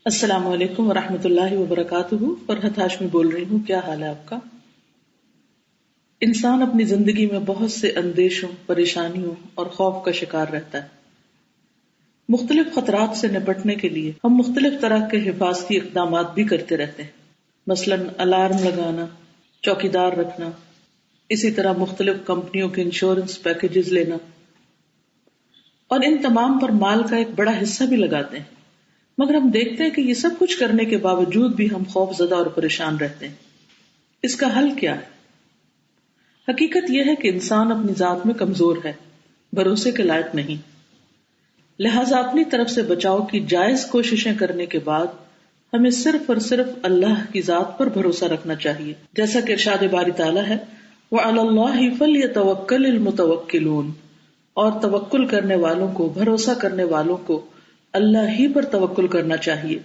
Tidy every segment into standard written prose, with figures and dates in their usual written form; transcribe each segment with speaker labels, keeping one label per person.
Speaker 1: السلام علیکم ورحمۃ اللہ وبرکاتہ۔ فرحت ہاشمی بول رہی ہوں، کیا حال ہے آپ کا؟ انسان اپنی زندگی میں بہت سے اندیشوں، پریشانیوں اور خوف کا شکار رہتا ہے۔ مختلف خطرات سے نپٹنے کے لیے ہم مختلف طرح کے حفاظتی اقدامات بھی کرتے رہتے ہیں، مثلاً الارم لگانا، چوکیدار رکھنا، اسی طرح مختلف کمپنیوں کے انشورنس پیکیجز لینا، اور ان تمام پر مال کا ایک بڑا حصہ بھی لگاتے ہیں۔ مگر ہم دیکھتے ہیں کہ یہ سب کچھ کرنے کے باوجود بھی ہم خوف زدہ اور پریشان رہتے ہیں۔ اس کا حل کیا ہے؟ حقیقت یہ ہے کہ انسان اپنی ذات میں کمزور ہے، بھروسے کے لائق نہیں، لہذا اپنی طرف سے بچاؤ کی جائز کوششیں کرنے کے بعد ہمیں صرف اور صرف اللہ کی ذات پر بھروسہ رکھنا چاہیے، جیسا کہ ارشاد باری تعالیٰ ہے وَعَلَى اللَّهِ فَلْيَتَوَكَّلِ الْمُتَوَكِّلُونَ، اور توکل کرنے والوں کو، بھروسہ کرنے والوں کو اللہ ہی پر توکل کرنا چاہیے۔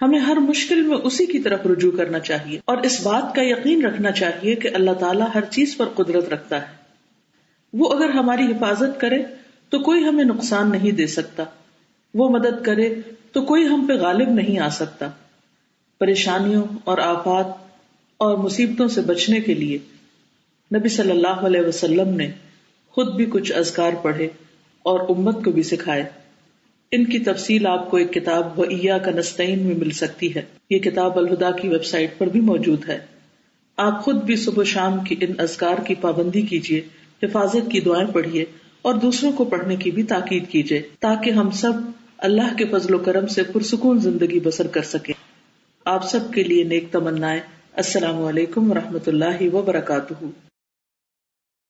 Speaker 1: ہمیں ہر مشکل میں اسی کی طرف رجوع کرنا چاہیے اور اس بات کا یقین رکھنا چاہیے کہ اللہ تعالیٰ ہر چیز پر قدرت رکھتا ہے۔ وہ اگر ہماری حفاظت کرے تو کوئی ہمیں نقصان نہیں دے سکتا، وہ مدد کرے تو کوئی ہم پہ غالب نہیں آ سکتا۔ پریشانیوں اور آفات اور مصیبتوں سے بچنے کے لیے نبی صلی اللہ علیہ وسلم نے خود بھی کچھ اذکار پڑھے اور امت کو بھی سکھائے۔ ان کی تفصیل آپ کو ایک کتاب وَإِيَّاكَ نَسْتَعِينُ میں مل سکتی ہے۔ یہ کتاب الہدا کی ویب سائٹ پر بھی موجود ہے۔ آپ خود بھی صبح و شام کی ان اذکار کی پابندی کیجیے، حفاظت کی دعائیں پڑھیے اور دوسروں کو پڑھنے کی بھی تاکید کیجیے، تاکہ ہم سب اللہ کے فضل و کرم سے پرسکون زندگی بسر کر سکیں۔ آپ سب کے لیے نیک تمنائیں۔ السلام علیکم ورحمۃ اللہ وبرکاتہ۔